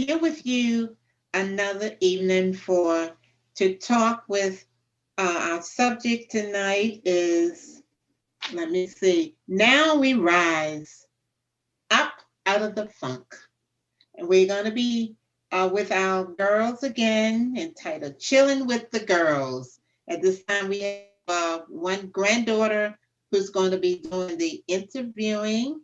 here with you another evening to talk with our subject tonight is, let me see, now we rise up out of the funk. And we're going to be with our girls again, entitled Chillin with the Girlz. At this time, we have one granddaughter who's going to be doing the interviewing,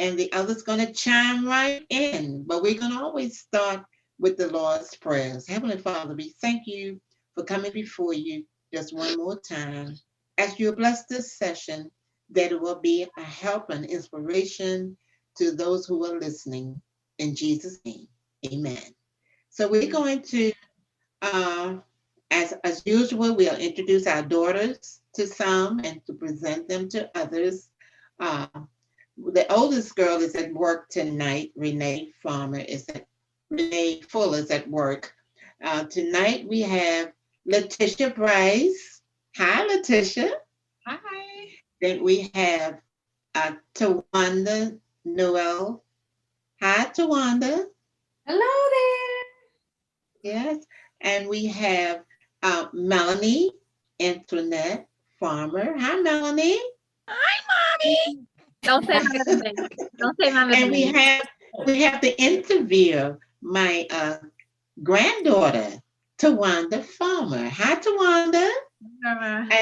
and the other's going to chime right in. But we're going to always start with the Lord's Prayers. Heavenly Father, we thank you for coming before you just one more time. As you bless this session, that it will be a help and inspiration to those who are listening. In Jesus' name, amen. So we're going to, as usual, we'll introduce our daughters to some and to present them to others. Uh, the oldest girl is at work tonight. Renee Fuller is at work. Tonight we have Letitia Bryce. Hi, Letitia. Hi. Then we have Tawanda Noel. Hi, Tawanda. Hello there. Yes. And we have Melanie Antoinette Farmer. Hi, Melanie. Hi, Mommy. Don't say my middle name. Don't say my middle And name. we have the interviewer, my granddaughter, Tawanda Farmer. Hi, Tawanda.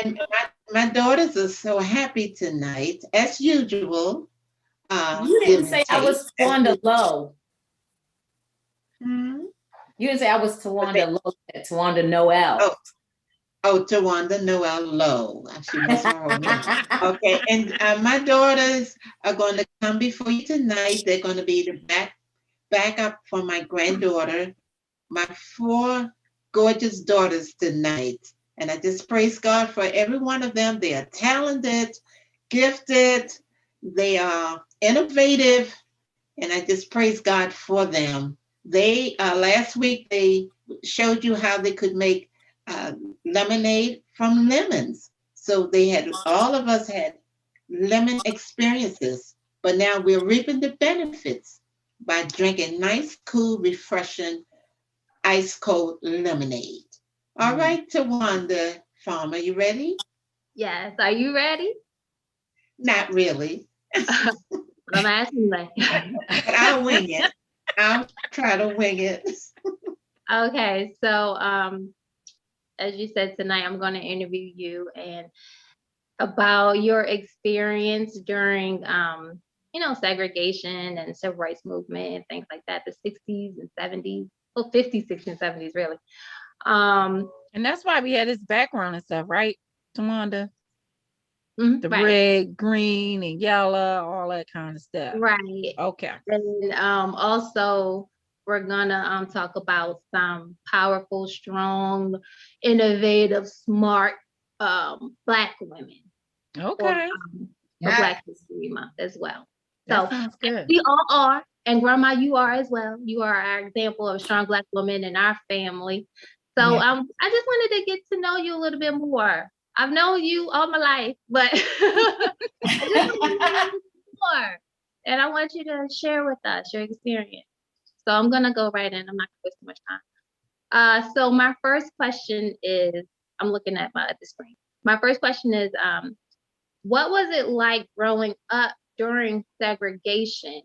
And my daughters are so happy tonight, as usual. You didn't say I was Tawanda Lowe. Hmm? You didn't say I was Tawanda Lowe. Tawanda Noel. Oh, Tawanda Noel Lowe. She must have her name. Okay, and my daughters are going to come before you tonight. They're going to be the backup for my granddaughter, my 4 gorgeous daughters tonight. And I just praise God for every one of them. They are talented, gifted, they are innovative, and I just praise God for them. They last week they showed you how they could make lemonade from lemons. So all of us had lemon experiences, but now we're reaping the benefits by drinking nice, cool, refreshing, ice cold lemonade. All right, Tawanda Farmer, you ready? Yes. Are you ready? Not really. I'm asking you. But I'll wing it. I'll try to wing it. Okay. So, as you said tonight, I'm going to interview you and about your experience during, segregation and civil rights movement and things like that, the 60s and 70s, well, 50s, 60s, and 70s, really. And that's why we had this background and stuff, right, Tawanda? The right. red, green, and yellow, all that kind of stuff. Right. Okay. And also, we're gonna talk about some powerful, strong, innovative, smart Black women. Okay. For Black History Month as well. That sounds good. We all are, and Grandma, you are as well. You are our example of a strong Black woman in our family. So I just wanted to get to know you a little bit more. I've known you all my life, but I just want to know more. And I want you to share with us your experience. So I'm gonna go right in. I'm not gonna waste too much time. So my first question is, I'm looking at the screen. My first question is, what was it like growing up during segregation?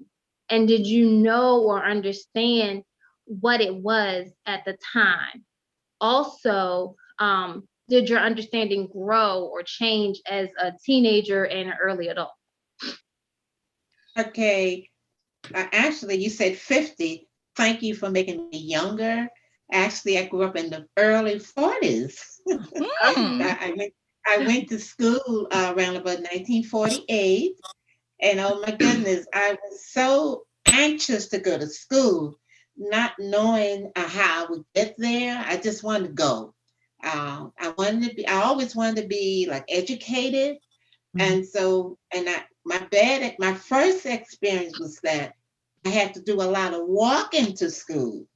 And did you know or understand what it was at the time? Also, did your understanding grow or change as a teenager and an early adult? Okay. Actually, you said 50. Thank you for making me younger. Actually, I grew up in the early 40s. I went to school around about 1948. And oh my goodness, I was so anxious to go to school, not knowing how I would get there. I just wanted to go. I always wanted to be like educated. And so, my first experience was that I had to do a lot of walking to school.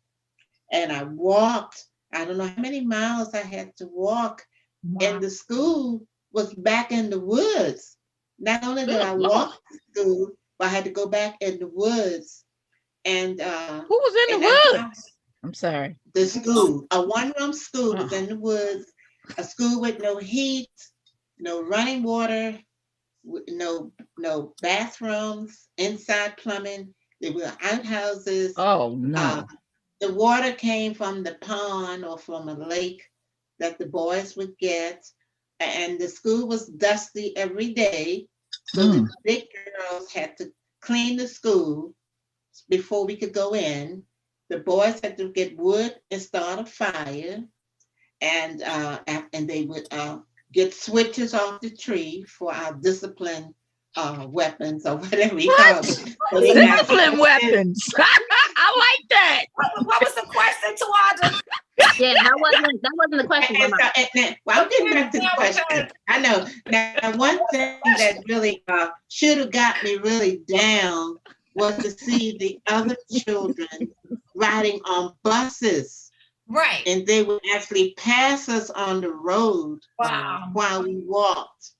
And I walked, I don't know how many miles I had to walk. Wow. And the school was back in the woods. Not only did I walk to school, but I had to go back in the woods. And Who was in the woods? I'm sorry. The school, a one-room school was in the woods, a school with no heat, no running water, no bathrooms, inside plumbing. There were outhouses. Oh no. The water came from the pond or from a lake that the boys would get. And the school was dusty every day. So the big girls had to clean the school before we could go in. The boys had to get wood and start a fire. And they would get switches off the tree for our discipline weapons or whatever we call it. So discipline weapons. I like that. What was the question, Tawanda? Yeah, that wasn't the question. Well, I'm getting back to the question. I know. Now, one thing that really should have got me really down was to see the other children riding on buses. Right. And they would actually pass us on the road while we walked.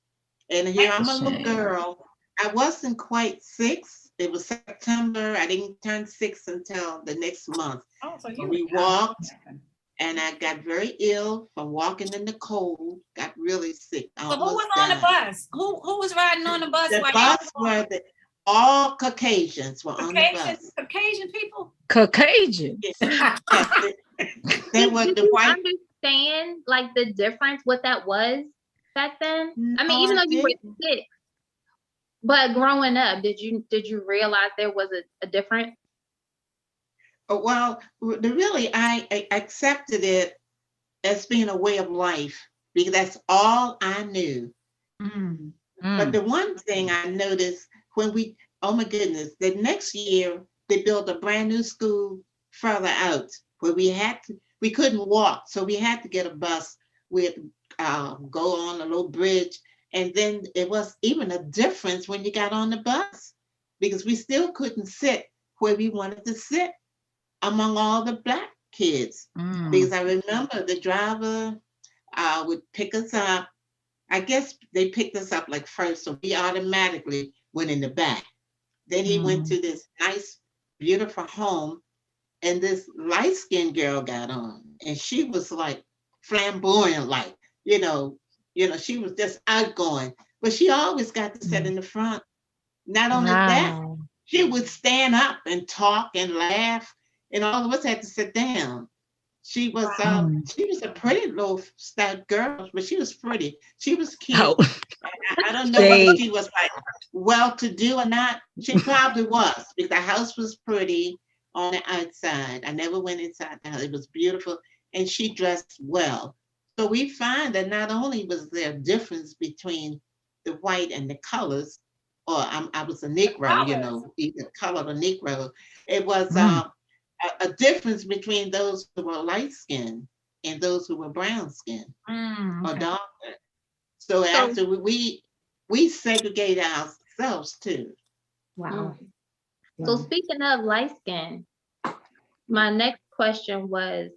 And here I'm a little girl. I wasn't quite 6. It was September. I didn't turn 6 until the next month. Oh, so we walked, and I got very ill from walking in the cold. Got really sick. So who was on the bus? Who was riding on the bus? The bus were all Caucasians were on the bus. Caucasian people? Caucasian. Yes. They were the white. Understand like the difference, what that was back then? No, I mean, even though you were 6, but growing up, did you realize there was a difference? Well, really, I accepted it as being a way of life because that's all I knew. But the one thing I noticed oh my goodness, the next year they built a brand new school further out where we couldn't walk, so we had to get a bus. We'd go on a little bridge, and then it was even a difference when you got on the bus because we still couldn't sit where we wanted to sit among all the Black kids. Because I remember the driver would pick us up. I guess they picked us up like first, so we automatically went in the back. Then he went to this nice, beautiful home, and this light-skinned girl got on, and she was like flamboyant, like, she was just outgoing, but she always got to sit in the front. Not only that, she would stand up and talk and laugh, and all of us had to sit down. She was a pretty little stout girl, but she was pretty. She was cute. I don't know whether she was like well-to-do or not. She probably was because the house was pretty on the outside. I never went inside the house. It was beautiful, and she dressed well. So we find that not only was there a difference between the white and the colors, or I was a Negro, either color or Negro. It was a difference between those who were light skinned and those who were brown skinned or darker. So after we segregate ourselves too. Wow. So speaking of light skin, my next question was,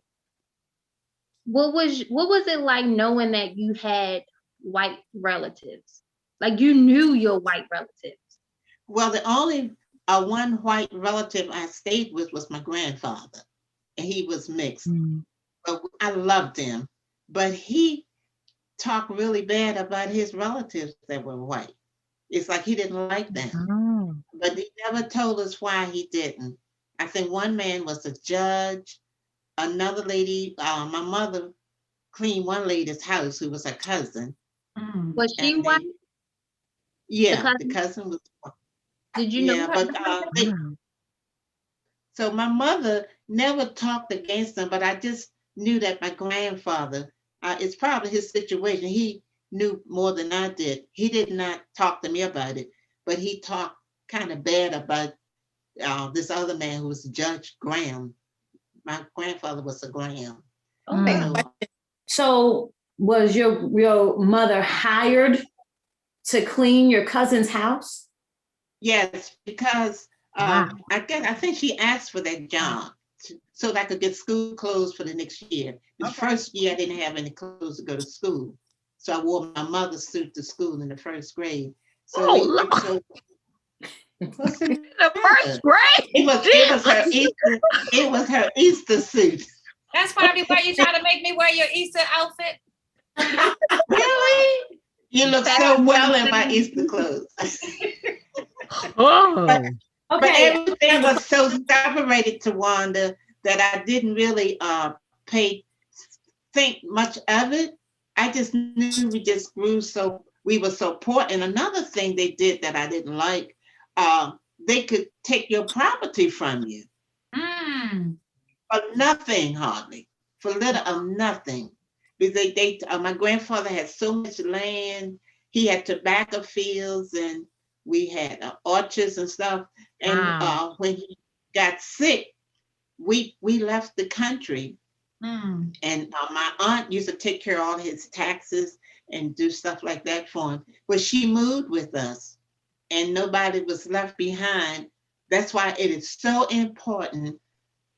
what was it like knowing that you had white relatives? Like you knew your white relatives? Well, the only one white relative I stayed with was my grandfather, and he was mixed. But I loved him, but he talked really bad about his relatives that were white. It's like he didn't like them, but he never told us why he didn't. I think one man was a judge. Another lady, my mother cleaned one lady's house who was her cousin. Was she white? Yeah, the cousin was. Did you know her? But so my mother never talked against them, but I just knew that my grandfather, it's probably his situation. He knew more than I did. He did not talk to me about it, but he talked kind of bad about this other man who was Judge Graham. My grandfather was a Graham. Okay. So was your mother hired to clean your cousin's house? Yes, because I think she asked for that job so that I could get school clothes for the next year. The first year I didn't have any clothes to go to school, so I wore my mother's suit to school in the first grade. So What's the The first grade. It was her Easter suit. That's probably why you try to make me wear your Easter outfit. Really? You look so well in my Easter clothes. Oh. But everything was so separated to Wanda that I didn't really think much of it. I just knew we were so poor. And another thing they did that I didn't like, they could take your property from you for nothing, hardly, for little of nothing. Because my grandfather had so much land. He had tobacco fields and we had orchards and stuff. And when he got sick, we left the country. And my aunt used to take care of all his taxes and do stuff like that for him. But she moved with us and nobody was left behind. That's why it is so important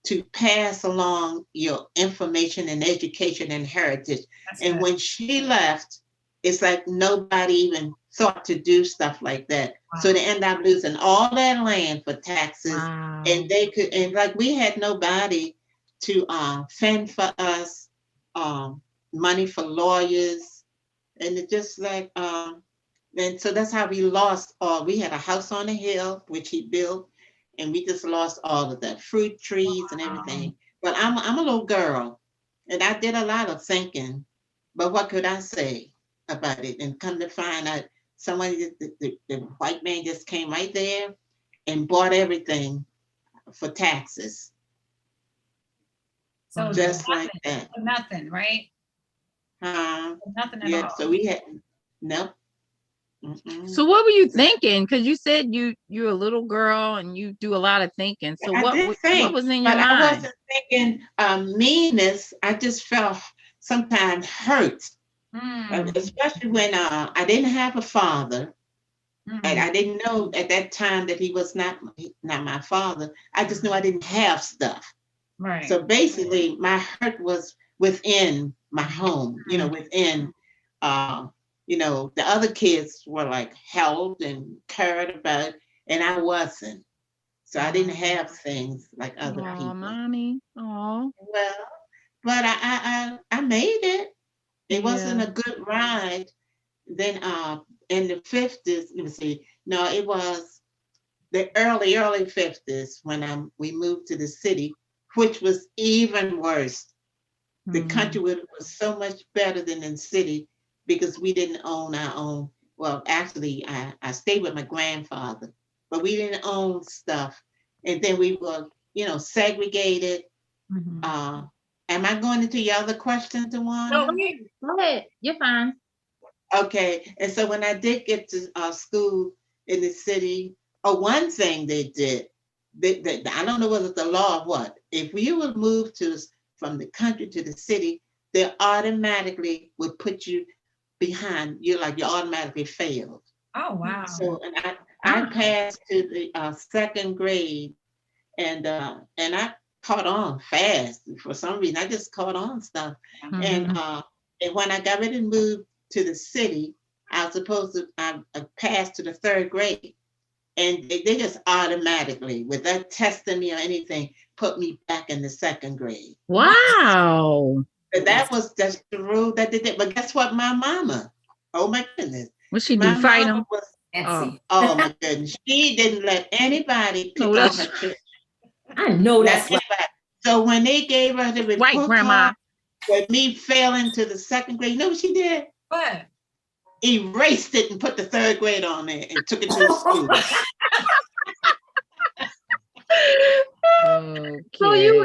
to pass along your information and education and heritage. And when she left, it's like nobody even thought to do stuff like that. So they end up losing all that land for taxes. And like we had nobody to fend for us, money for lawyers. And it just like, and so that's how we lost all. We had a house on a hill, which he built, and we just lost all of that, fruit trees and everything. But I'm a little girl, and I did a lot of thinking, but what could I say about it? And come to find out, the white man just came right there and bought everything for taxes. So just nothing, like that. Nothing, right? Nothing at all. So we had, nope. So what were you thinking? Because you said you're a little girl and you do a lot of thinking. So what was in your mind? I wasn't thinking meanness. I just felt sometimes hurt, especially when I didn't have a father, and I didn't know at that time that he was not my father. I just knew I didn't have stuff. Right. So basically, my hurt was within my home. Within. The other kids were like held and cared about, and I wasn't. So I didn't have things like other people. Mommy. Oh. Well, but I made it. It wasn't a good ride. Then in the 50s, let me see. No, it was the early 50s when we moved to the city, which was even worse. The country was so much better than in the city, because we didn't own our own. Well, actually, I stayed with my grandfather, but we didn't own stuff. And then we were, segregated. Am I going into your other question, Tawana? No, go ahead. You're fine. Okay. And so when I did get to school in the city, one thing they did, I don't know whether it's the law or what, if you would move from the country to the city, they automatically would put you behind. You automatically failed. Oh wow! So and I passed to the second grade, and I caught on fast for some reason. I just caught on stuff, and when I got ready to move to the city, I was supposed to I passed to the third grade, and they just automatically, without testing me or anything, put me back in the second grade. Wow. But that was just the rule that they did. But guess what? My mama, oh my goodness. What she do, fight them? Oh my goodness. She didn't let anybody pick on her church. I know that's right. So when they gave her the report card with me failing to the second grade, you know what she did? What? Erased it and put the third grade on there and took it to the school. Okay. So you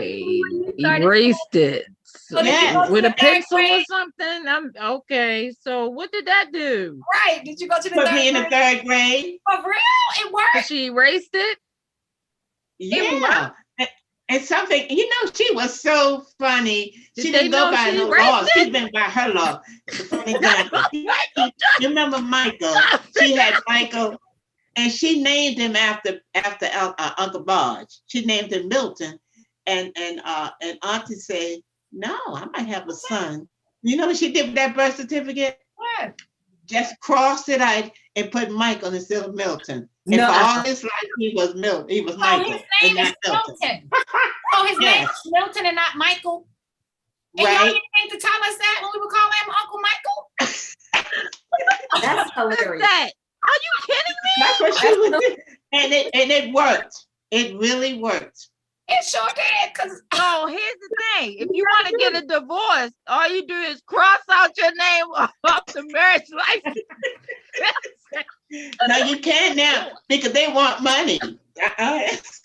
erased it. So with a pencil or something? Okay. So what did that do? Right. Did you go to the Put me in the third grade. For real? It worked? So she erased it? Yeah. And something, she was so funny. She didn't go by no law. She went by her law. For example, you remember Michael? She had Michael, and she named him after Uncle Barge. She named him Milton, and Auntie said, "No, I might have a son." You know what she did with that birth certificate? What? just cross it out and put Michael instead of Milton. And for all his life, he was Milton. He was Michael. His name is Milton. So his name is Milton and not Michael. And y'all didn't think to tell us that when we were calling him Uncle Michael? That's hilarious. That? Are you kidding me? That's what she was doing. And it worked. It really worked. It sure did. Cause here's the thing. If you want to get a divorce, all you do is cross out your name off the marriage license. No, you can't now because they want money. Yeah.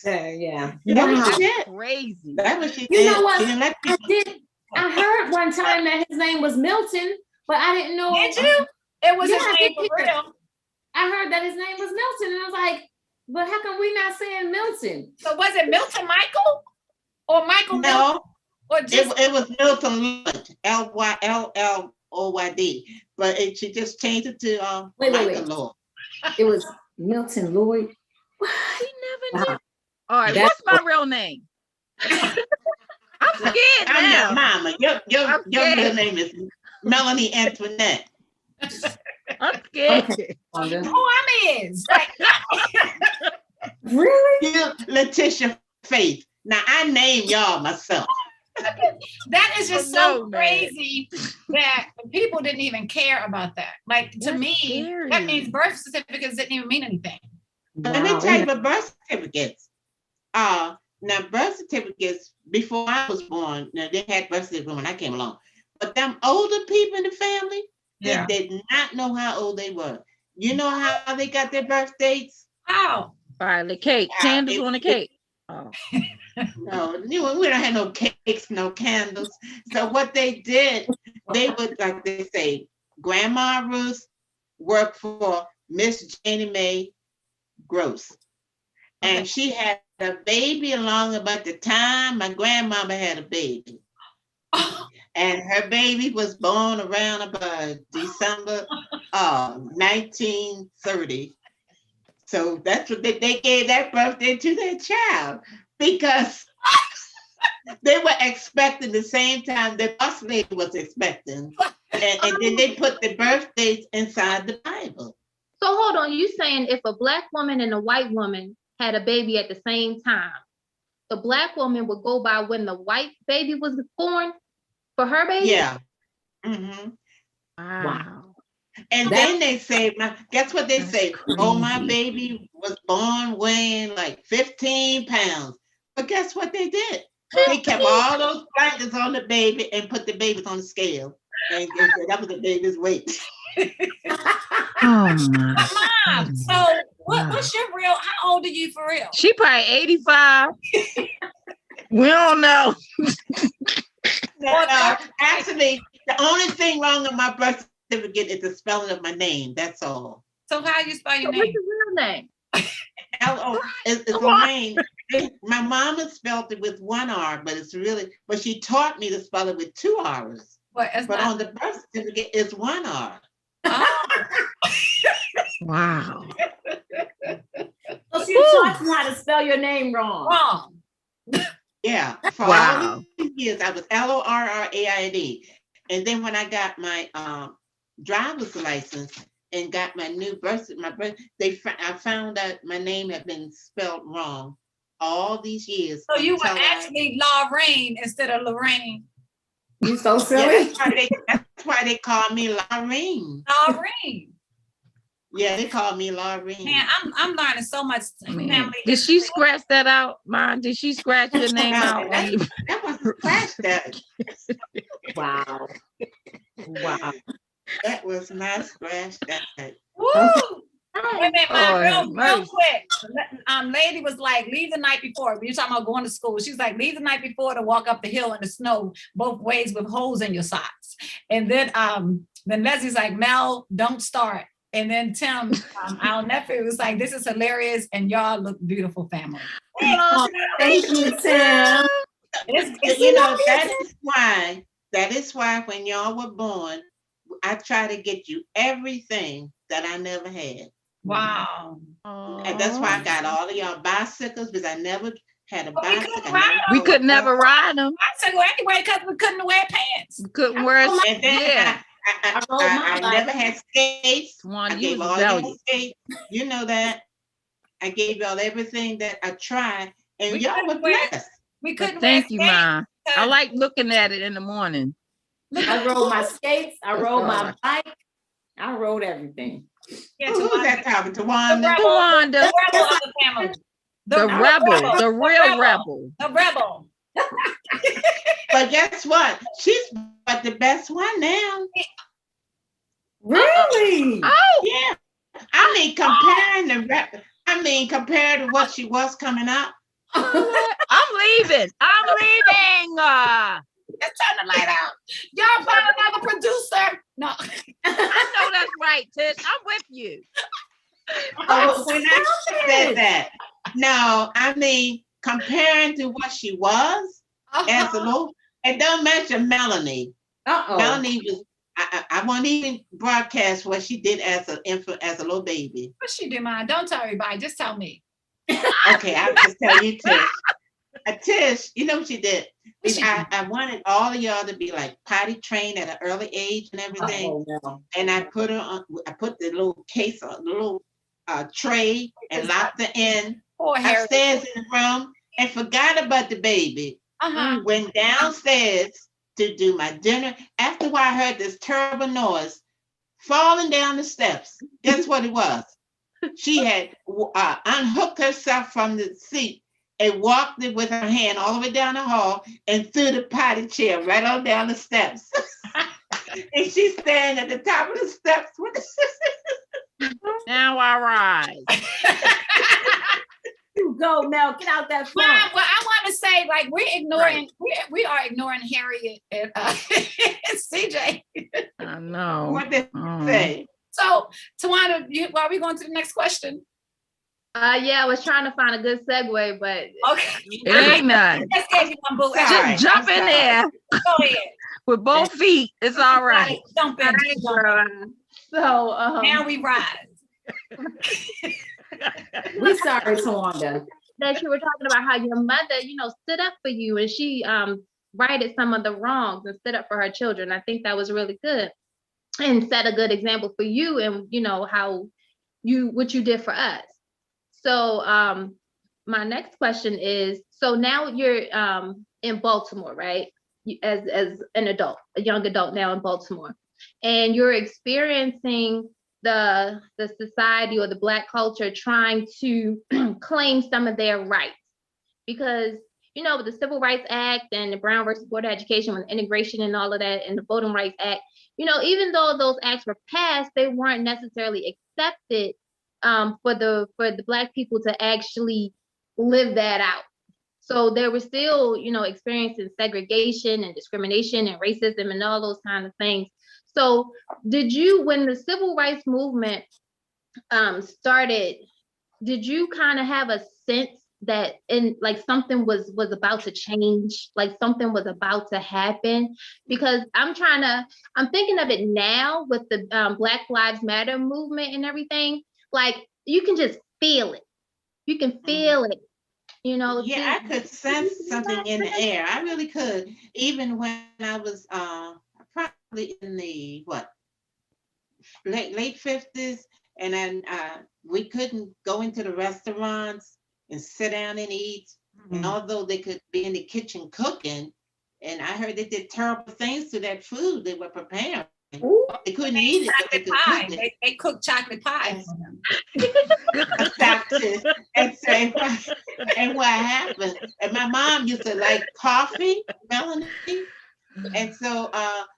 That was crazy. That was she You did. know what? She didn't let people. I heard one time that his name was Milton, but I didn't know. did you? It was his I name did for hear. real. I heard that his name was Milton, and I was like, but how come we not saying Milton? So was it Milton Michael? Or Michael Milton? No, Or just it was Milton Lloyd, Lloyd, but she just changed it to Michael Lloyd. It was Milton Lloyd. He never knew. All right, what's my real name? I'm scared I'm now. your mama. Your real name is Melanie Antoinette. I'm scared. Okay. who I is. Like, Really? You, Letitia Faith. Now I name y'all myself. that is just so crazy that people didn't even care about that. Like to me, that means birth certificates didn't even mean anything. Let me tell you about birth certificates. Now birth certificates before I was born, now they had birth certificates when I came along. But them older people in the family, they did not know how old they were. You know how they got their birth dates? How? By the cake, candles on the cake. No, we don't have no cakes, no candles. So what they did, they would, like they say, Grandma Ruth worked for Miss Janie Mae Gross. And she had a baby along about the time my grandmama had a baby. And her baby was born around about December 1930. So that's what they gave that birthday to their child because they were expecting the same time the boss lady was expecting. And then they put the birthdays inside the Bible. So hold on, you saying if a Black woman and a white woman had a baby at the same time, the Black woman would go by when the white baby was born for her baby? Yeah. Mm-hmm. Wow. And then they say, guess what they say? Oh, my baby was born weighing like 15 pounds. But guess what they did? They kept all those blankets on the baby and put the babies on the scale. And that was the baby's weight. Oh my Mom, so what's your real, how old are you for real? She probably 85. We don't know. No, actually, the only thing wrong with my birth certificate is the spelling of my name. That's all. So how you spell your What's name? your real name? It's Lorraine. My mama spelled it with one R, but she taught me to spell it with two R's. But on the birth certificate, it's one R. Oh. Wow. So she taught you how to spell your name wrong. Yeah. For all these years, I was Lorraine. And then when I got my driver's license and got my new I found out my name had been spelled wrong all these years. So you were actually Lorraine instead of Lorraine. You so silly. Yeah, that's why they call me Lorraine. Lorraine. Yeah, they call me Lorraine. Man, I'm learning so much family. Did she scratch that out, Mom? Did she scratch your name out? That was scratched out. Wow. Wow. That was not scratched out. Woo! Wait a minute, real nice. quick. Lady was like, leave the night before. We were talking about going to school. She's like, leave the night before to walk up the hill in the snow both ways with holes in your socks. And then Leslie's like, Mel, don't start. And then Tim, our nephew, was like, this is hilarious, and y'all look beautiful family. Oh, thank you, Tim. That is why when y'all were born, I try to get you everything that I never had. Wow. And that's why I got all of y'all bicycles, because I never had a bicycle. We could never ride them. Bicycle anyway, because we couldn't wear pants. We couldn't wear And then I never had skates. One, I you gave was all rebellious. y'all skates. You know that. I gave y'all everything that I tried, and We y'all were couldn't wear- blessed. We But couldn't wear thank you, skates Ma. I because- like looking at it in the morning. I rode my skates. I That's rode all my right. bike. I rode everything. Yeah, Who's that talking to? Wanda? Tawanda, the rebel of the family. the rebel, the real rebel. The rebel. But guess what? She's but the best one now. Really? Oh, Yeah. I mean, compared to what she was coming up. I'm leaving. I'm leaving. Let's turn the light out. Y'all find another producer. No. I know that's right, Tish. I'm with you. Oh, when I said that, no, I mean comparing to what she was as a little, it don't mention Melanie. Melanie was. I won't even broadcast what she did as a little baby. What she did, mine? Don't tell everybody. Just tell me. Okay, I'll just tell you, Tish. Tish, you know what she did? What she did? I wanted all of y'all to be like potty trained at an early age and everything. No. And I put her on. I put the little case on the little tray and locked her in Poor Harry. upstairs in the room and forgot about the baby. Went downstairs to do my dinner. After a while, I heard this terrible noise falling down the steps. Guess what it was? She had unhooked herself from the seat and walked it with her hand all the way down the hall and threw the potty chair right on down the steps. And she's standing at the top of the steps with Now I rise. You go, Mel. Get out that phone. Yeah, well, I want to say, like, we're ignoring, we are ignoring Harriet and CJ. I know. what they say. So, Tawanda, are we going to the next question? Yeah, I was trying to find a good segue, but Okay. It ain't none. Let's get you one, boo. Sorry. Just jump in there Go ahead. with both feet. It's all right. Jump in. Jump in. so Now we rise. We sorry, Tawanda. that you were talking about how your mother, stood up for you and she righted some of the wrongs and stood up for her children. I think that was really good and set a good example for you and how what you did for us. So my next question is, so now you're in Baltimore, right? As an adult, a young adult now in Baltimore, and you're experiencing the society or the Black culture trying to claim some of their rights, because with the Civil Rights Act and the Brown versus Board of Education with integration and all of that, and the Voting Rights Act, even though those acts were passed, they weren't necessarily accepted for the Black people to actually live that out. So they were still, experiencing segregation and discrimination and racism and all those kind of things. So did you, when the civil rights movement started, did you kind of have a sense that something was about to change, like something was about to happen? Because I'm thinking of it now with the Black Lives Matter movement and everything, like you can just feel it. You can feel it. Yeah, I could sense something in the air. I really could. Even when I was probably in the late 50s, and then we couldn't go into the restaurants and sit down and eat. And although they could be in the kitchen cooking, and I heard they did terrible things to that food they were preparing. Ooh. They couldn't eat it, but they could Pie. cook it. They cook chocolate pie. And what happened? And my mom used to like coffee, Melanie, and so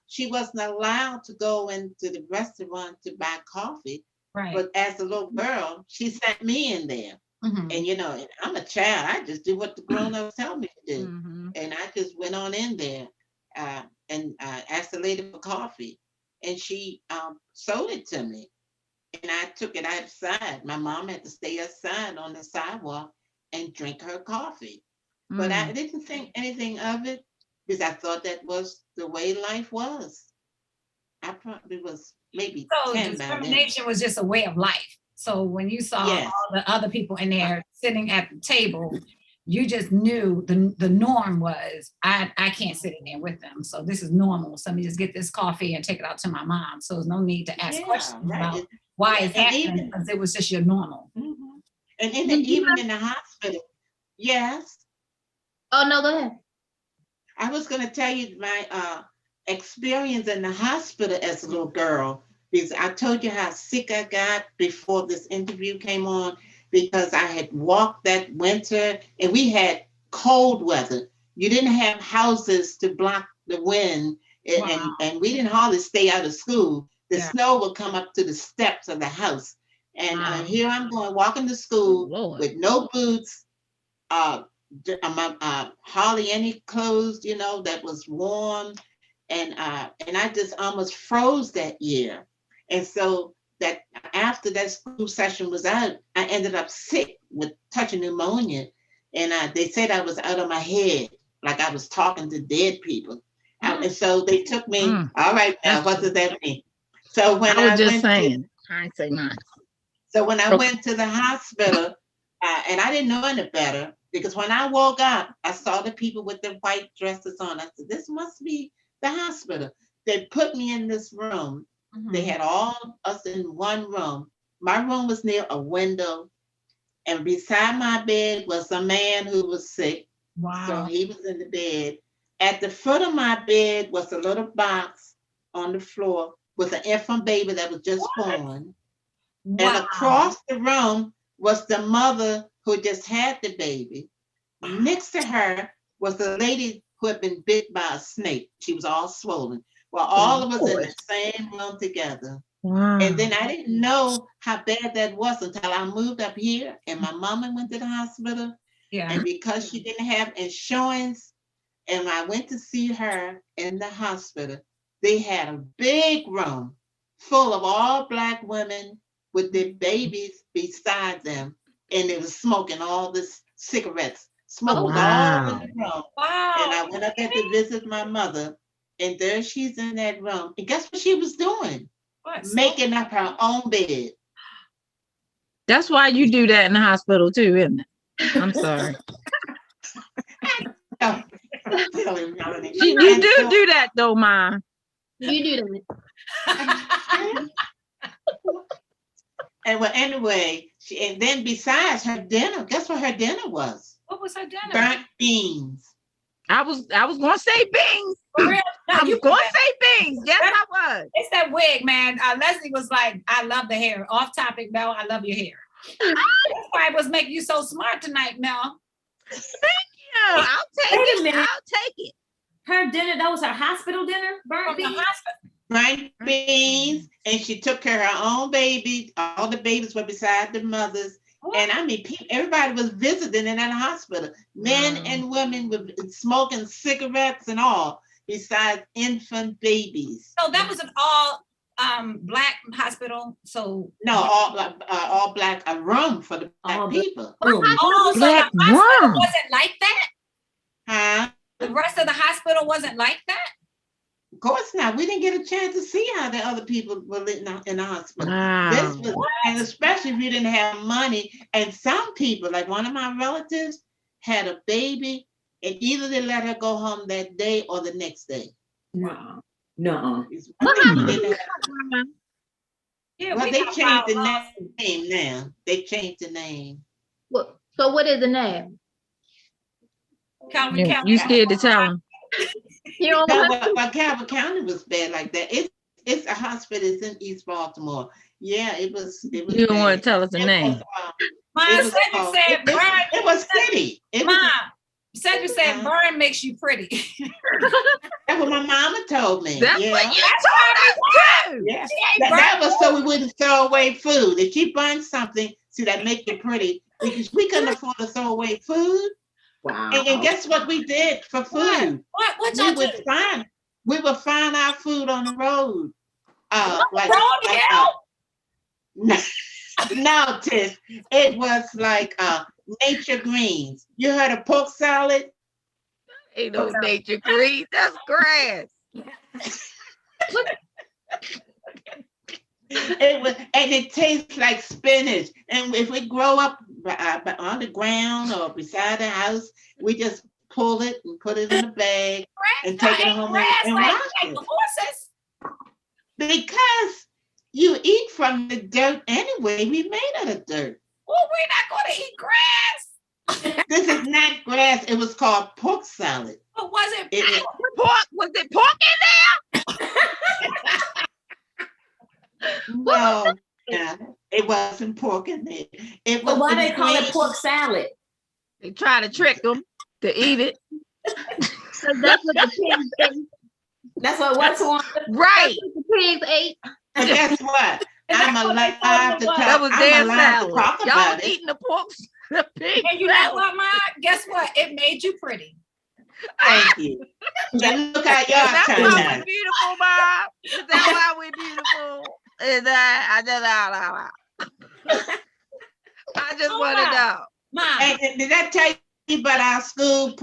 she wasn't allowed to go into the restaurant to buy coffee. Right. But as a little girl, she sent me in there, and and I'm a child. I just do what the grown-ups tell me to do, and I just went on in there and asked the lady for coffee, and she sold it to me. And I took it outside. My mom had to stay outside on the sidewalk and drink her coffee. But I didn't think anything of it because I thought that was the way life was. I probably was maybe So 10 by then. discrimination was just a way of life. So when you saw all the other people in there sitting at the table, you just knew the norm was I can't sit in there with them. So this is normal. So let me just get this coffee and take it out to my mom. So there's no need to ask questions about why it's happening, because it was just your normal. And even in the hospital. Yes. Oh no, go ahead. I was going to tell you my experience in the hospital as a little girl, because I told you how sick I got before this interview came on, because I had walked that winter and we had cold weather. You didn't have houses to block the wind, and we didn't hardly stay out of school. The snow would come up to the steps of the house. And here I'm going, walking to school with no boots, hardly any clothes, that was warm. And I just almost froze that year. And so that after that school session was out, I ended up sick with touching pneumonia. And they said I was out of my head, like I was talking to dead people. And so they took me, all right, now, what does that mean? So when I ain't say nothing. So when I went to the hospital, and I didn't know any better, because when I woke up, I saw the people with the white dresses on. I said, this must be the hospital. They put me in this room. They had all us in one room. My room was near a window, and beside my bed was a man who was sick. Wow. So he was in the bed. At the foot of my bed was a little box on the floor with an infant baby that was just born. Wow. And across the room was the mother who just had the baby. Next to her was the lady who had been bit by a snake. She was all swollen. Well, all of us in the same room together. Wow. And then I didn't know how bad that was until I moved up here and my mama went to the hospital. Yeah. And because she didn't have insurance, and I went to see her in the hospital, they had a big room full of all Black women with their babies beside them. And they was smoking all this cigarettes. Smoke was all in the room. Wow. And I went up there to visit my mother. And there she's in that room. And guess what she was doing? What? Making up her own bed. That's why you do that in the hospital too, isn't it? I'm sorry. You do that though, Ma. You do that. And well, anyway, and then besides her dinner, guess what her dinner was? What was her dinner? Burnt beans. I was gonna say beans. For real? No, you gonna say beans? Yes, I was. It's that wig, man. Leslie was like, "I love the hair." Off topic, Mel. I love your hair. That's why it was making you so smart tonight, Mel. Thank you. I'll take it. I'll take it. Her dinner, that was her hospital dinner? Burnt beans? Burnt beans. And she took care of her own baby. All the babies were beside the mothers. What? And I mean, everybody was visiting in that hospital. Men and women were smoking cigarettes and all, besides infant babies. So that was an all Black hospital. So no, all Black, a room for the Black people. Oh, so Black the hospital room. wasn't like that? Huh? The rest of the hospital wasn't like that? Of course not. We didn't get a chance to see how the other people were living in the hospital. Wow. This was, and especially if you didn't have money. And some people, like one of my relatives, had a baby, and either they let her go home that day or the next day. Wow. No. Yeah, well, they changed the name now. They changed the name. Well, so what is the name? Calvin County. You scared to tell them? No, but Calvin County was bad like that. It's a hospital. It's in East Baltimore. Yeah, it was. You don't bad. want to tell us the name. It was city. Mom, Cedric said burn makes you pretty. That's what my mama told me. That's what you told us too. Yeah. That was so we wouldn't throw away food. If she burned something, see, that make it pretty, because we couldn't afford to throw away food. Wow. And guess what we did for food? What we would find our food on the road. No, Tish. It was like nature greens. You heard of pork salad? Ain't no nature greens. That's grass. It was, and it tastes like spinach. And if we grow up on the ground or beside the house. We just pull it and put it in a bag and take it home and wash it. Horses. Because you eat from the dirt anyway. We made out of dirt. Well, we're not going to eat grass. This is not grass. It was called pork salad. But was it pork? Was it pork in there? No, it wasn't pork in there. It was. So why they call it pork salad? They try to trick them to eat it. So that's what the pigs ate. That's what what's on. Right. The pigs ate. And guess what? I'm alive to talk. That was their salad. Talk Y'all about was it. eating the pork. The pig And you know what, Ma? Guess what? It made you pretty. Thank you. And look how Is y'all that turned why out. we're beautiful, Bob? Is that why we're beautiful? Is that I just want to know. Ma. And did I tell you about our school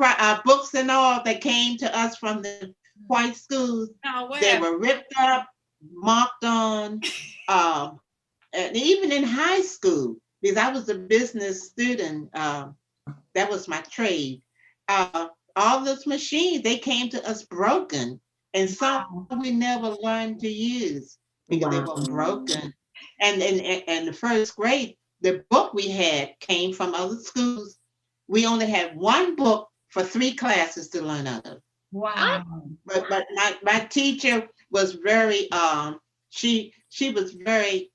books and all that came to us from the white schools? No, They were ripped up, marked on, and even in high school, because I was a business student, that was my trade. All those machines, they came to us broken, and some we never learned to use because they were broken. And in the first grade, the book we had came from other schools. We only had one book for 3 classes to learn out of. Wow. But my teacher was very she was very,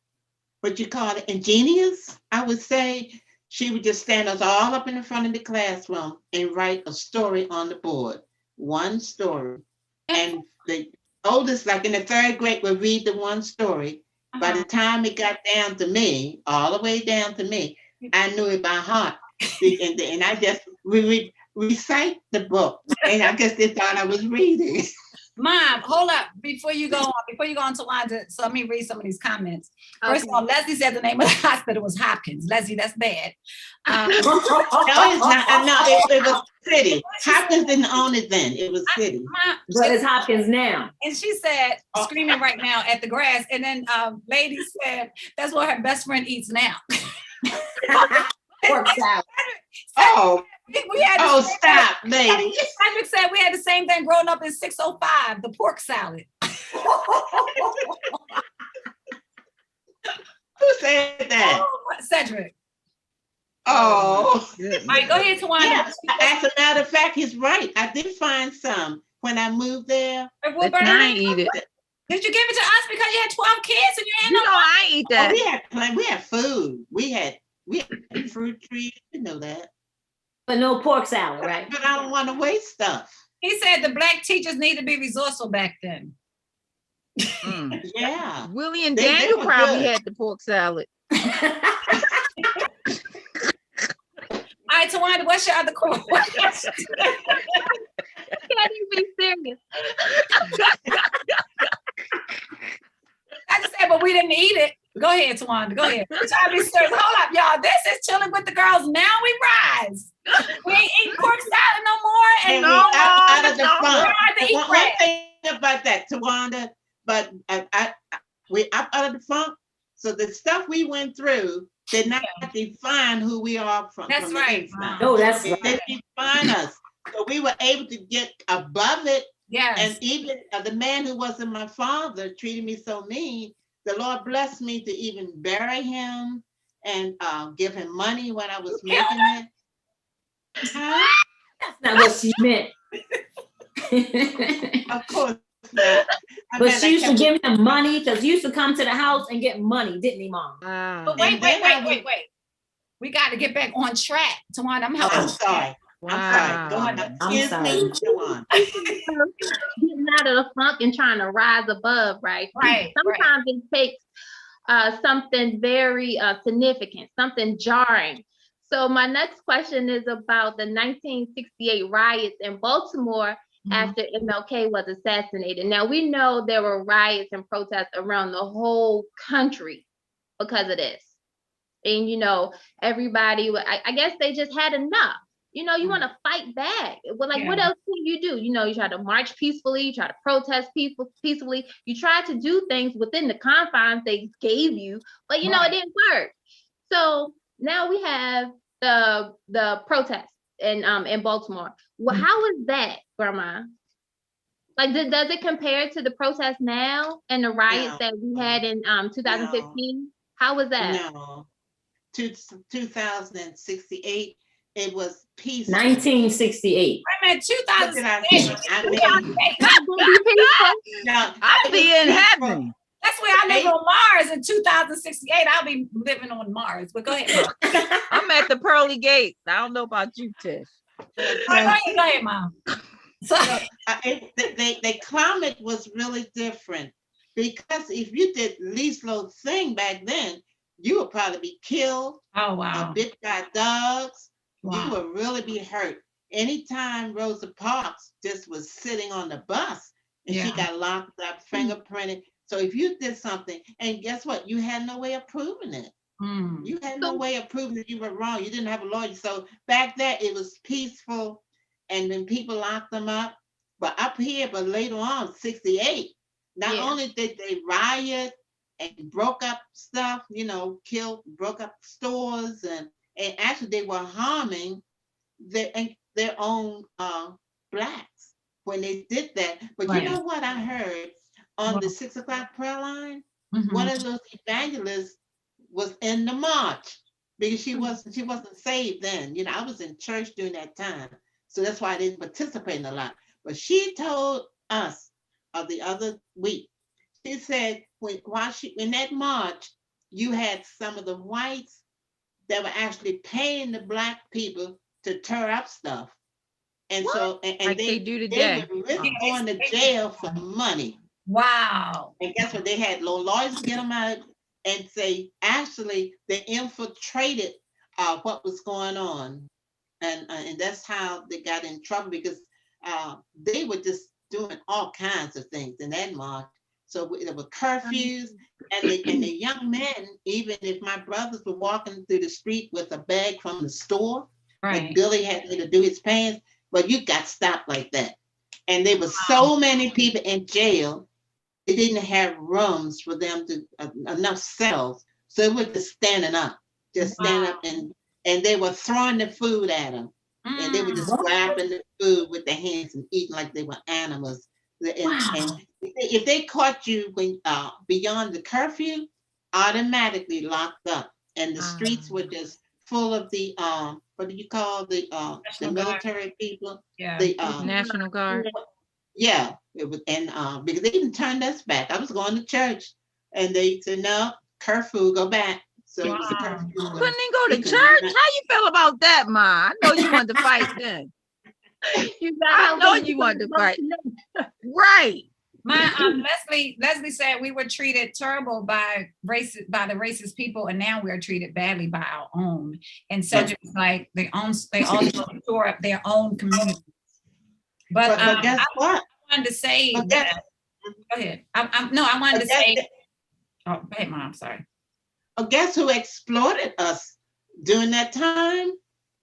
what you call it, ingenious, I would say. She would just stand us all up in the front of the classroom and write a story on the board, one story. And the oldest, like in the 3rd grade, would read the one story. By the time it got down to me, all the way down to me, I knew it by heart. And I just recite the book. And I guess they thought I was reading. Mom, hold up before you go on to Wanda. So let me read some of these comments. First of all, Leslie said the name of the hospital was Hopkins. Leslie, that's bad. No, it's not. No, it was city. Hopkins didn't own it then. It was city. But it's Hopkins now. And she said, screaming right now at the grass. And then lady said, that's what her best friend eats now. Pork salad. Oh. We had stop, lady. Patrick said we had the same thing growing up in 605, the pork salad. Who said that? Oh, Cedric. Oh. All right, go ahead, Tawanda. Yeah, as a matter of fact, he's right. I did find some when I moved there. But I ain't eat it. Did you give it to us because you had 12 kids and you had no? I ain't eat that. We had food. We had fruit trees. You know that. But no pork salad, right? But I don't want to waste stuff. He said the Black teachers need to be resourceful back then. Yeah. Willie and Daniel probably had the pork salad. All right, Tawanda, what's your other question? Can't even be serious. I just said, but we didn't eat it. Go ahead, Tawanda. Go ahead. Hold up, y'all. This is Chilling with the Girls. Now we rise. We ain't eating pork salad no more. And no more. Out of the funk. One thing about that, Tawanda, but we up out of the funk. So the stuff we went through did not define who we are from. That's right. No, that's right. It didn't define us. So we were able to get above it. Yes. And even the man who wasn't my father treated me so mean. The Lord blessed me to even bury him and give him money when I was making it. Huh? That's not what she meant. Of course not. But she used to give him money because he used to come to the house and get money, didn't he, Mom? But wait. We got to get back on track. Tawanda, I'm helping. I'm sorry. Wow. I'm sorry. Go on. I'm sorry. Go on. Getting out of the funk and trying to rise above, right? Right. Sometimes it takes something very significant, something jarring. So my next question is about the 1968 riots in Baltimore after MLK was assassinated. Now we know there were riots and protests around the whole country because of this. And you know, everybody, I guess they just had enough. You know, you want to fight back. Well, like, what else can you do? You know, you try to march peacefully, you try to protest peacefully. You try to do things within the confines they gave you, but you know, it didn't work. So now we have the protest in Baltimore. Well, how is that, Grandma? Like, does it compare to the protest now and the riots that we had in 2015? How was that? No. 2068, it was peaceful. 1968. Wait a minute, What did I 2006. say? I mean, Not gonna be peaceful. no, I'll it be was in peaceful. heaven. That's where I live on Mars in 2068. I'll be living on Mars. But go ahead, Mom. I'm at the pearly gates. I don't know about you, Tish. Go ahead, Mom. So, The climate was really different, because if you did least little thing back then, you would probably be killed, oh wow. bit by dogs. You Wow. would really be hurt. Anytime Rosa Parks just was sitting on the bus and she got locked up, fingerprinted. So if you did something, and guess what? You had no way of proving it. You had no way of proving that you were wrong. You didn't have a lawyer. So back there, it was peaceful, and then people locked them up. But up here, but later on, 68, not only did they riot and broke up stuff, broke up stores, and actually they were harming their own blacks when they did that. But you know what I heard on the 6 o'clock prayer line? One of those evangelists was in the march, because she wasn't saved then. I was in church during that time, so that's why I didn't participate in a lot. But she told us the other week, she said in that march, you had some of the whites that were actually paying the black people to tear up stuff. And what? So and like they do today. They were really going to jail for money. Wow. And guess what? They had lawyers get them out and say, actually, they infiltrated what was going on. And that's how they got in trouble, because they were just doing all kinds of things in that march. So there were curfews, and the young men, even if my brothers were walking through the street with a bag from the store, like Billy had to do his pants, but you got stopped like that. And there were so many people in jail, they didn't have rooms for them to enough cells. So it was just standing up, and they were throwing the food at them. And they were just grabbing the food with their hands and eating like they were animals. And if they caught you when beyond the curfew, automatically locked up. And the streets were just full of the what do you call the military people? Yeah. The National Guard. Yeah, it was, and because they even turned us back. I was going to church, and they said, "No, curfew, go back." So it was a curfew. Couldn't he go to church? How you feel about that, Ma? I know you wanted to fight then. I know you wanted to fight. Right. My Leslie said we were treated terrible by the racist people, and now we're treated badly by our own. And so just like they also tore up their own community. But guess what? I wanted to say that. Go ahead. I wanted to say. Oh, go ahead, Mom. Sorry. Well, guess who exploited us during that time?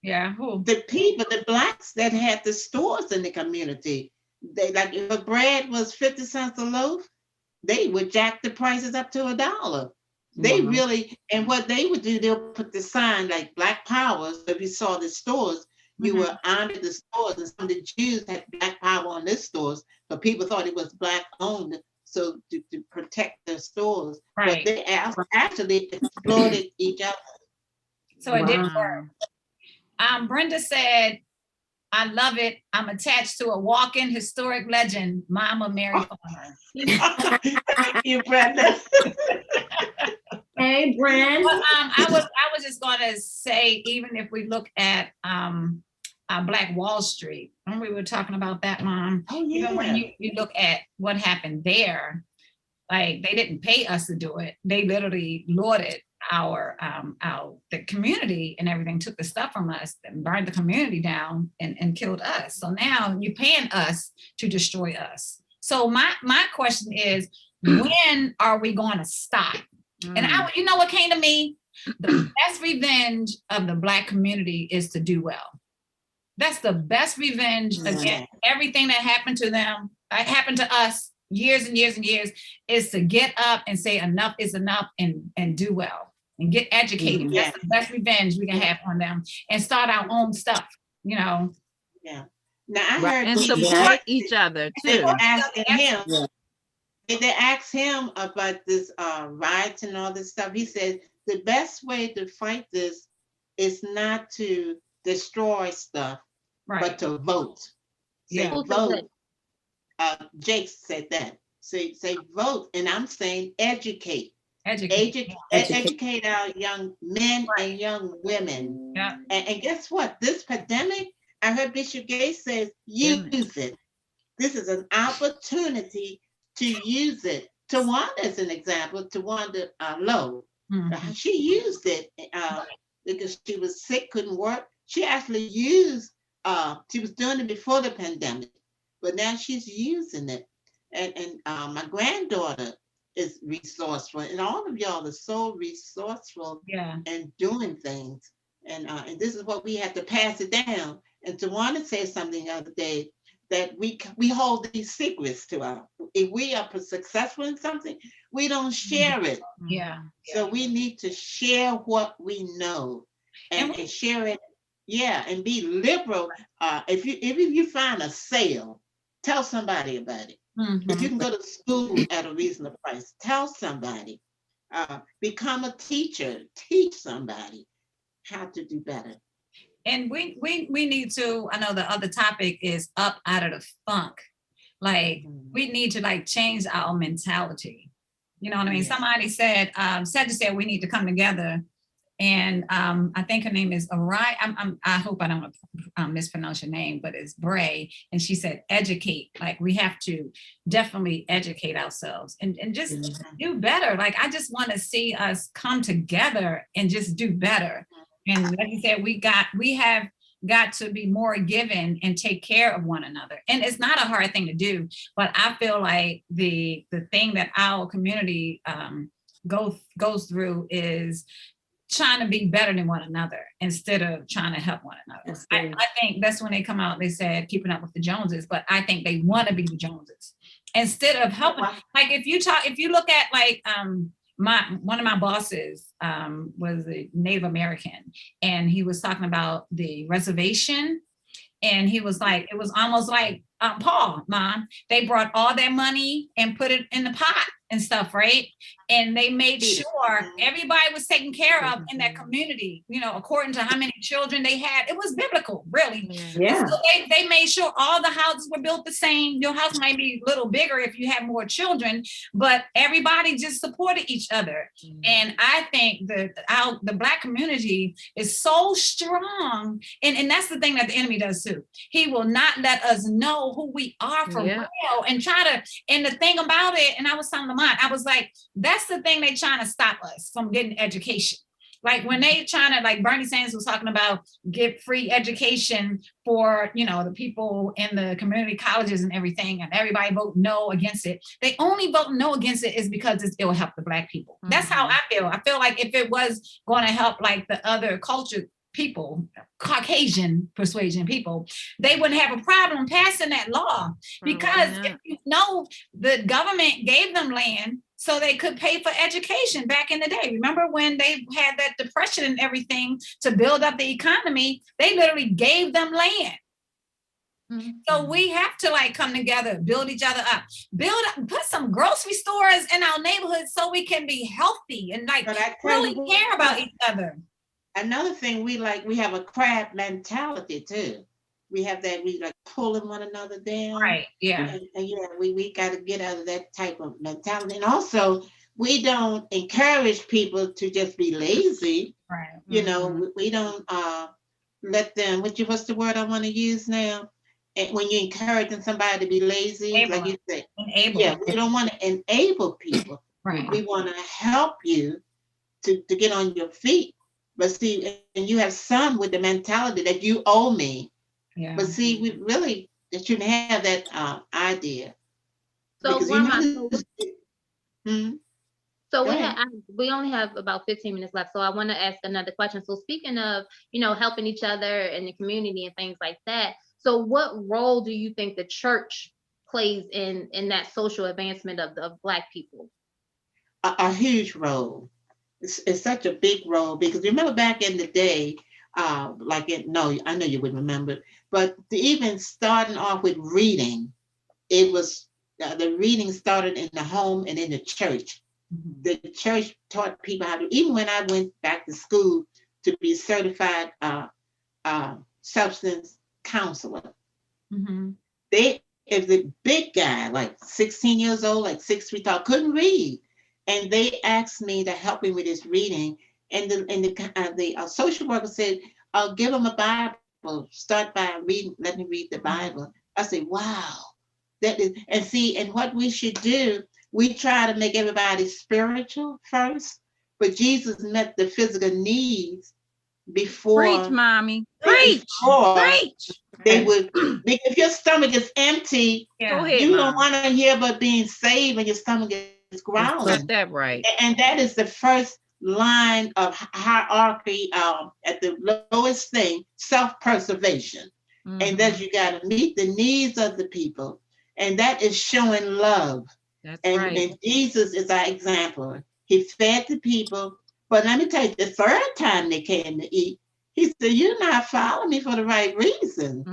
Yeah, who? The people, the blacks that had the stores in the community. They, like, if the bread was 50 cents a loaf, they would jack the prices up to $1. They really, and what they would do, they'll put the sign like Black Power. So if you saw the stores, you were honored the stores, and some of the Jews had Black Power on their stores, but people thought it was Black owned. So to protect their stores, but they actually exploited each other. So it didn't work. Brenda said, "I love it. I'm attached to a walking historic legend, Mama Mary Farmer." You, Brenda. Hey, Brenda. Well, I was just gonna say, even if we look at Black Wall Street, when we were talking about that, Mom, even when you look at what happened there, like they didn't pay us to do it. They literally lorded the community and everything, took the stuff from us and burned the community down and killed us. So now you're paying us to destroy us. So my question is, when are we going to stop? And you know what came to me? The best revenge of the Black community is to do well. That's the best revenge against everything that happened to them, happened to us years and years and years, is to get up and say enough is enough and do well. and get educated. Yeah. That's the best revenge we can have on them, and start our own stuff, you know. Yeah. Now I Right. heard And people support each other they too. were asking him. Yeah. They asked him about this riots and all this stuff. He said the best way to fight this is not to destroy stuff, but Right. to vote. Say Yeah. Who said vote. Jake said that. Say vote, and I'm saying educate. Educate. Educate our young men and young women. Yeah. And guess what? This pandemic, I heard Bishop Gates says, use it. This is an opportunity to use it. Tawanda is an example. Tawanda Lowe, Mhm. she used it because she was sick, couldn't work. She actually used, she was doing it before the pandemic, but now she's using it. And my granddaughter is resourceful, and all of y'all are so resourceful Yeah. and doing things. And this is what we have to pass it down. And Tawanda said something the other day, that we hold these secrets to our, if we are successful in something, we don't share it. Yeah. So we need to share what we know and share it. Yeah, and be liberal. If you find a sale, tell somebody about it. If you can go to school at a reasonable price, tell somebody. Become a teacher, teach somebody how to do better. And we need to, I know the other topic is up out of the funk. Like we need to like change our mentality. You know what I mean? Yeah. Somebody said, said we need to come together. And I think her name is Arai. I hope I don't mispronounce your name, but it's Bray. And she said, educate. Like we have to definitely educate ourselves and just do better. Like I just want to see us come together and just do better. And like you said, we have got to be more giving and take care of one another. And it's not a hard thing to do, but I feel like the thing that our community goes through is trying to be better than one another instead of trying to help one another. I think that's when they come out, they said keeping up with the Joneses, but I think they want to be the Joneses instead of helping. Like if you look at like one of my bosses was a Native American, and he was talking about the reservation, and he was like, it was almost like Paul, Mom, they brought all their money and put it in the pot and stuff, right? And they made sure everybody was taken care of in that community, you know, according to how many children they had. It was biblical, really. Yeah. So they made sure all the houses were built the same. Your house might be a little bigger if you have more children, but everybody just supported each other. And I think that the Black community is so strong. And that's the thing that the enemy does too. He will not let us know who we are for real and and the thing about it, and I was telling Lamont, I was like, that's the thing they trying to stop us from getting education. Like when they trying to, like Bernie Sanders was talking about, get free education for, you know, the people in the community colleges and everything, and everybody vote no against it. They only vote no against it is because it will help the Black people. That's how I feel. I feel like if it was going to help like the other culture people, Caucasian persuasion people, they wouldn't have a problem passing that law, because if you know, the government gave them land so they could pay for education back in the day. Remember when they had that depression and everything to build up the economy, they literally gave them land. So we have to like come together, build each other up, put some grocery stores in our neighborhoods so we can be healthy and like really care about each other. Another thing we have a crab mentality too. We have that, we like pulling one another down. Right. Yeah. And yeah, we got to get out of that type of mentality. And also, we don't encourage people to just be lazy. Right. You know, we don't let them. What's the word I want to use now? And when you're encouraging somebody to be lazy, like you said, enable. Yeah, we don't want to enable people. Right. We want to help you to get on your feet. But see, and you have some with the mentality that you owe me. Yeah. But see, we really shouldn't have that idea. So, So we only have about 15 minutes left. So I want to ask another question. So speaking of, you know, helping each other in the community and things like that. So what role do you think the church plays in that social advancement of Black people? A huge role. it's such a big role because remember back in the day, no, I know you would remember, but even starting off with reading, it was the reading started in the home and in the church. The church taught people how to, even when I went back to school to be certified substance counselor, they, if the big guy, like 16 years old, like 6 feet tall, couldn't read. And they asked me to help him with his reading. And the social worker said, I'll give him a Bible. Start by reading, let me read the Bible. I said, wow. That is, and see, and what we should do, we try to make everybody spiritual first, but Jesus met the physical needs before. Preach, mommy. Preach. Preach. They would, if your stomach is empty, Go ahead, you don't Mom. want to hear about being saved when your stomach is growling. Put that right. And that is the first line of hierarchy at the lowest thing, self-preservation. And that you got to meet the needs of the people. And that is showing love. That's and, right. And Jesus is our example. He fed the people. But let me tell you, the third time they came to eat, he said, you're not following me for the right reason.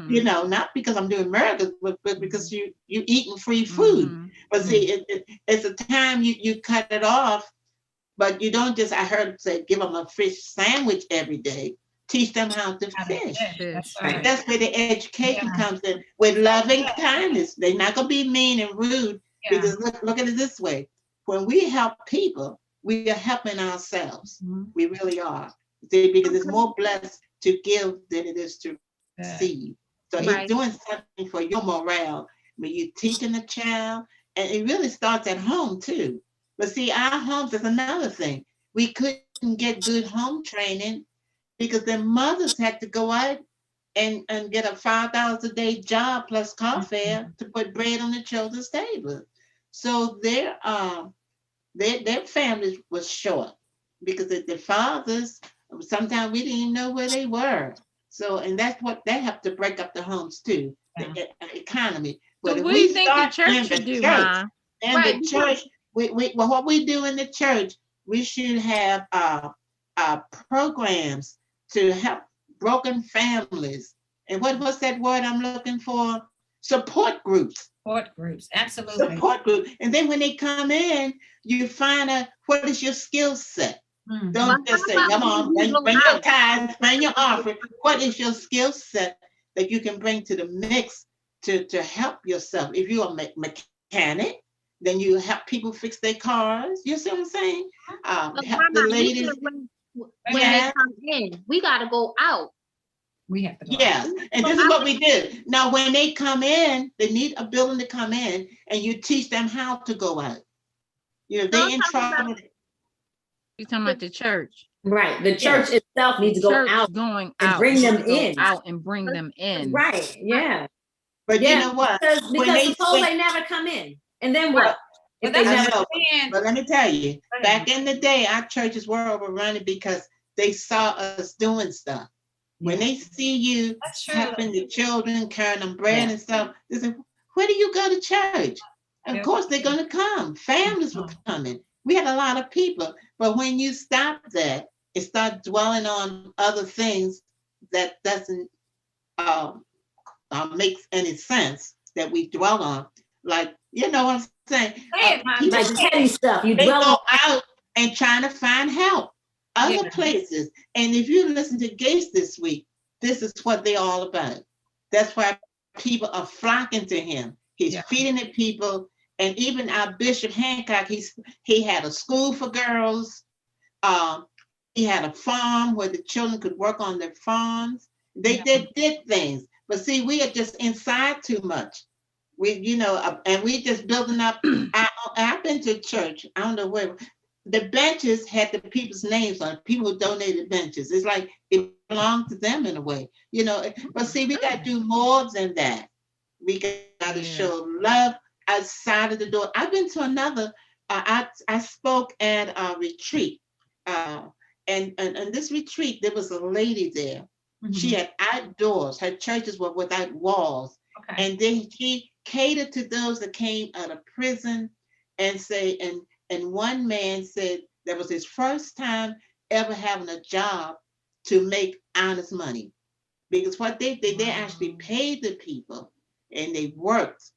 You know, not because I'm doing miracles, but because you eating free food. But see, it's a time you cut it off, but you don't just, I heard him say, give them a fish sandwich every day. Teach them how to fish. That's Right. right. That's where the education comes in, with loving kindness. They're not going to be mean and rude, because look at it this way. When we help people, we are helping ourselves. We really are. See, because it's more blessed to give than it is to receive. So he's doing something for your morale when you're teaching a child, and it really starts at home too. But see, our homes is another thing. We couldn't get good home training because their mothers had to go out and get a $5 a day job plus car fare to put bread on the children's table. So their families was short because the fathers, sometimes we didn't even know where they were. So, and that's what they have to break up the homes too, the economy. But So if what do you we think the start church in should the do, church, Ma? and the church, well, what we do in the church, we should have programs to help broken families. And what's that word I'm looking for? Support groups. Support groups, absolutely. Support group. And then when they come in, you find out what is your skill set. Don't just say, come on, bring your tithes, bring your offering. What is your skill set that you can bring to the mix to help yourself? If you're a mechanic, then you help people fix their cars. You see what I'm saying? Help the ladies. When they come in, we got to go out. We have to go out. And this is what we do. Now, when they come in, they need a building to come in, and you teach them how to go out. You know, they in trouble. You're talking about the church. Right. The church itself needs to go out, going and out, bring them in. Out and bring them in. Right. Yeah. But you know what? Because suppose they never come in. And then what? If they never come in. But let me tell you, back in the day, our churches were overrunning because they saw us doing stuff. When they see you helping the children, carrying them bread and stuff, they say, where do you go to church? Of course, they're going to come. Families were coming. We had a lot of people. But when you stop that and start dwelling on other things that doesn't make any sense that we dwell on, like, you know what I'm saying? Like petty stuff. They go out and trying to find help. Other places. And if you listen to Gates this week, this is what they're all about. That's why people are flocking to him. He's feeding the people. And even our Bishop Hancock, he had a school for girls. He had a farm where the children could work on their farms. They did things. But see, we are just inside too much. We, you know, and we just building up. I've been to church. I don't know where. The benches had the people's names on it, people who donated benches. It's like it belonged to them in a way, you know. But see, we got to do more than that. We got to show love outside of the door. I've been to another, I spoke at a retreat. And this retreat, there was a lady there. She had outdoors. Her churches were without walls. And then she catered to those that came out of prison and say, and one man said, That was his first time ever having a job to make honest money. Because what they actually paid the people, and they worked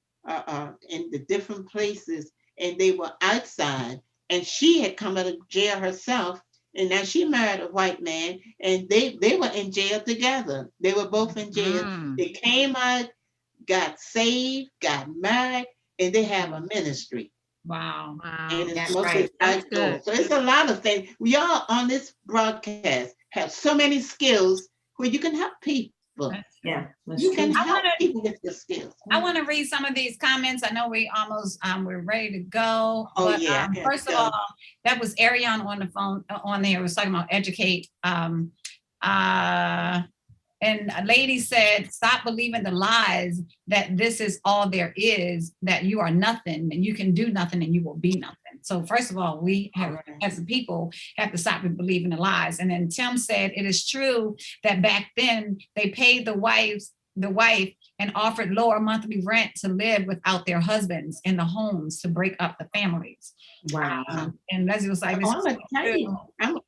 in the different places, and they were outside. And she had come out of jail herself, and now she married a white man, and they were in jail together. They were both in jail. They came out, got saved, got married, and they have a ministry. Wow. And it's That's mostly right. outdoors. So it's a lot of things. We all on this broadcast have so many skills where you can help people. Yeah, that's You can true. help people with your skills. I want to read some of these comments. I know we almost we're ready to go. Oh, But yeah, first of all, that was Ariane on the phone on there. Was talking about educate. And a lady said, stop believing the lies that this is all there is, that you are nothing and you can do nothing and you will be nothing. So first of all, we have, as a people, have to stop believing the lies. And then Tim said, it is true that back then they paid the wife and offered lower monthly rent to live without their husbands in the homes to break up the families. Wow. And Leslie was like, I'm gonna tell you,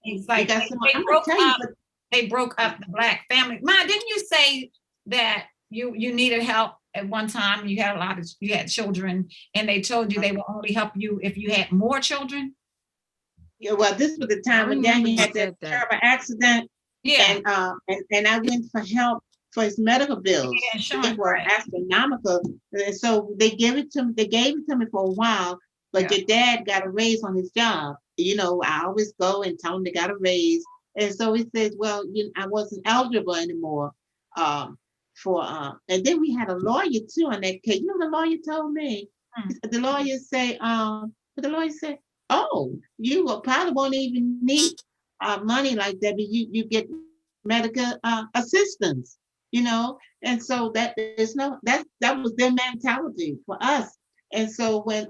it's like they broke up the Black family. Ma, didn't you say that you needed help at one time? You had children, and they told you they will only help you if you had more children. Yeah, well, this was the time when Daniel had that terrible accident. Yeah, and I went for help for his medical bills. They were astronomical, and so they gave it to me. They gave it to me for a while, but your dad got a raise on his job. You know, I always go and tell him they got a raise. And so he says, well, I wasn't eligible anymore and then we had a lawyer too on that case. You know, the lawyer told me, the lawyer said, oh, you will probably won't even need money like that, but you get medical assistance, you know? And so that was their mentality for us. And so when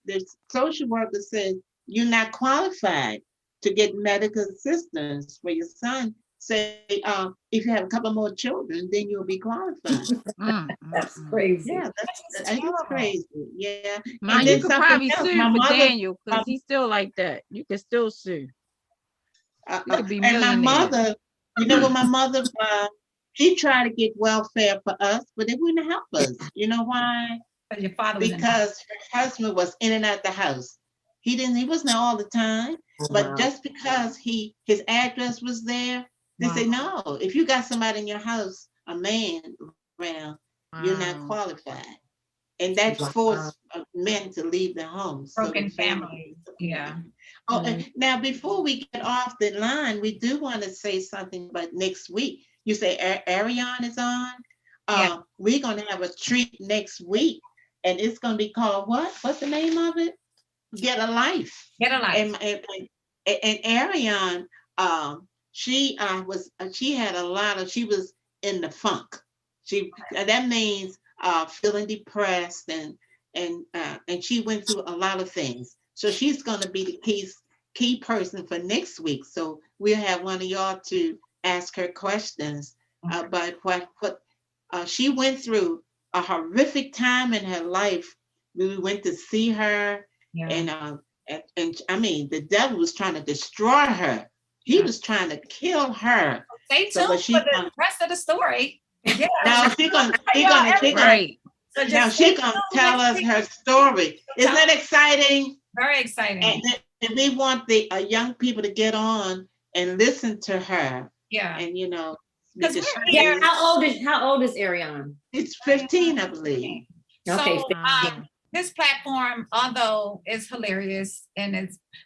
the social worker says, you're not qualified to get medical assistance for your son, say if you have a couple more children, then you'll be qualified. That's crazy. Yeah, that's crazy. Yeah. Ma, you could probably sue for Daniel because he's still like that. You could still sue. You could be and my mother, you know what my mother, she tried to get welfare for us, but it wouldn't help us. You know why? Your father was because her husband was in and out the house. He wasn't there all the time. But just because his address was there, they say, no, if you got somebody in your house, a man around, you're not qualified. And that forced men to leave their homes. Broken families. Yeah. Oh, now before we get off the line, we do want to say something about next week. You say Ariane is on. We're going to have a treat next week, and it's going to be called what? What's the name of it? Get a Life. Get a Life. And Ariane, she was in the funk. That means feeling depressed and she went through a lot of things. So she's going to be the key person for next week. So we'll have one of y'all to ask her questions about what she went through, a horrific time in her life. We went to see her, and I mean, the devil was trying to destroy her. He was trying to kill her. Stay tuned for the rest of the story. Yeah. Now she's gonna tell us her story. Isn't that exciting? Very exciting. And we want the young people to get on and listen to her. Yeah. And how old is Ariane? It's 15, I believe. Okay. So this platform, although it's hilarious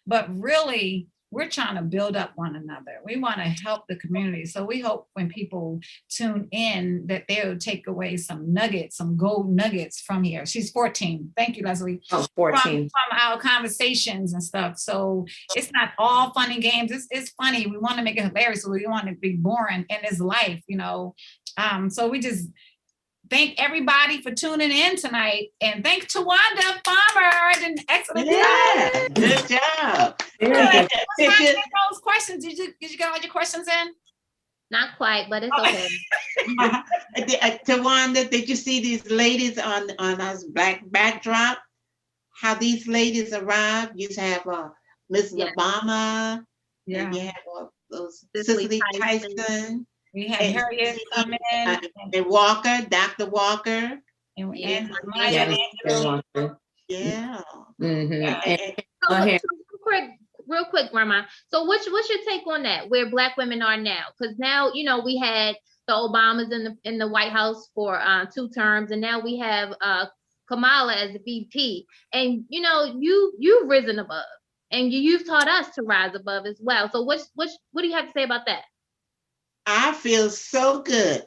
but really we're trying to build up one another. We want to help the community. So we hope when people tune in that they'll take away some gold nuggets from here. She's 14. Thank you, Leslie. Oh, 14. From our conversations and stuff. So it's not all fun and games. It's funny. We want to make it hilarious. So we don't want it to be boring in this life, So we just thank everybody for tuning in tonight, and thank Tawanda Farmer. Did an excellent job. Good job. Those questions. Did you get all your questions in? Not quite, but it's okay. Tawanda, did you see these ladies on us black backdrop? How these ladies arrived? You have Miss Yes. Obama, Yeah. and you have all those Cicely Cicely Tyson, We had and, Harriet come in, and Walker, Dr. Walker. and Yeah. Maya That is Angelou. Yeah. Mhm. And- So, ahead. real quick, Grandma. So what's your take on that? Where Black women are now? Because now, we had the Obamas in the White House for 2 terms, and now we have Kamala as the VP. And you've risen above, and you've taught us to rise above as well. So what do you have to say about that? I feel so good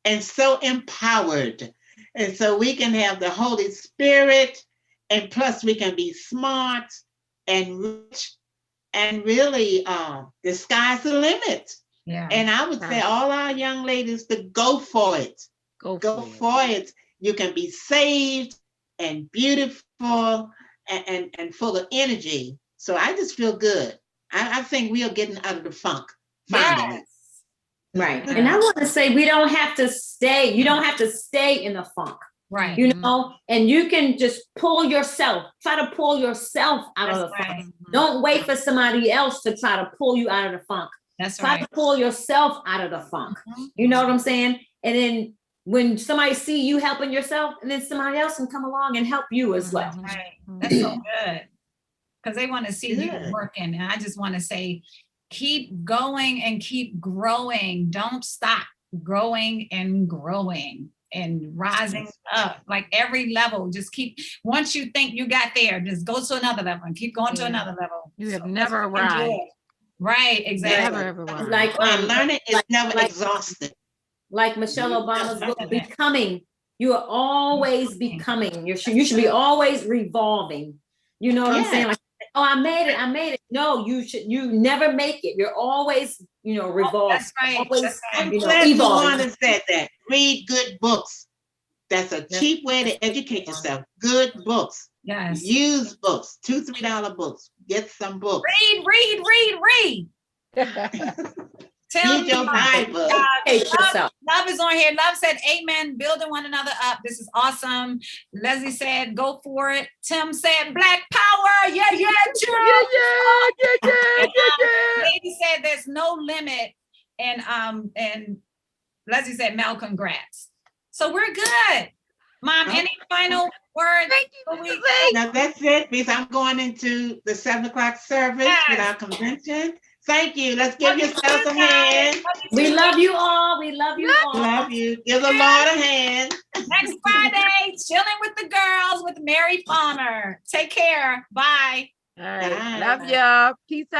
and so empowered. And so we can have the Holy Spirit, and plus we can be smart and rich, and really the sky's the limit. Yeah. And I would say all our young ladies to go for it. Go for it. You can be saved and beautiful and full of energy. So I just feel good. I think we are getting out of the funk finally. Yes. Right. And I want to say you don't have to stay in the funk. Right. And you can just try to pull yourself out of the funk. Don't wait for somebody else to try to pull you out of the funk. That's Try right. to pull yourself out of the funk. You know what I'm saying? And then when somebody see you helping yourself, and then somebody else can come along and help you as well. Right. That's so good. Because they want to see you Good. working. And I just want to say, keep going and keep growing. Don't stop growing and rising up, like every level. Just keep, once you think you got there, just go to another level and keep going to another level. You have So never that's what we do. arrived. Right, exactly. Never ever arrived. Like Learning is never like- exhausted. like Michelle Obama's book, Definitely. Becoming. You are always becoming. You should be always revolving. You know what I'm saying? Like, oh, I made it. No, you never make it. You're always, revolving. That's right. Always, That's right. I'm glad evolving. Tawana said that. Read good books. That's a cheap way to educate yourself. Good books. Yes. Use books. $2, $3 books. Get some books. Read. Tell Read me your about it. Bible. Educate yourself. Love is on here. Love said, amen, building one another up. This is awesome. Leslie said, go for it. Tim said, Black power. Yeah, true. Lady said, there's no limit. And Leslie said, Mel, congrats. So we're good. Mom, any final words? Thank you. Now that's it, because I'm going into the 7:00 service with our convention. Thank you. Let's give yourselves a hand. We love you all. We love you all. Love you. Give the Lord a hand. Next Friday, Chillin with the Girlz with Mary Palmer. Take care. Bye. All right. Bye. Love y'all. Peace out.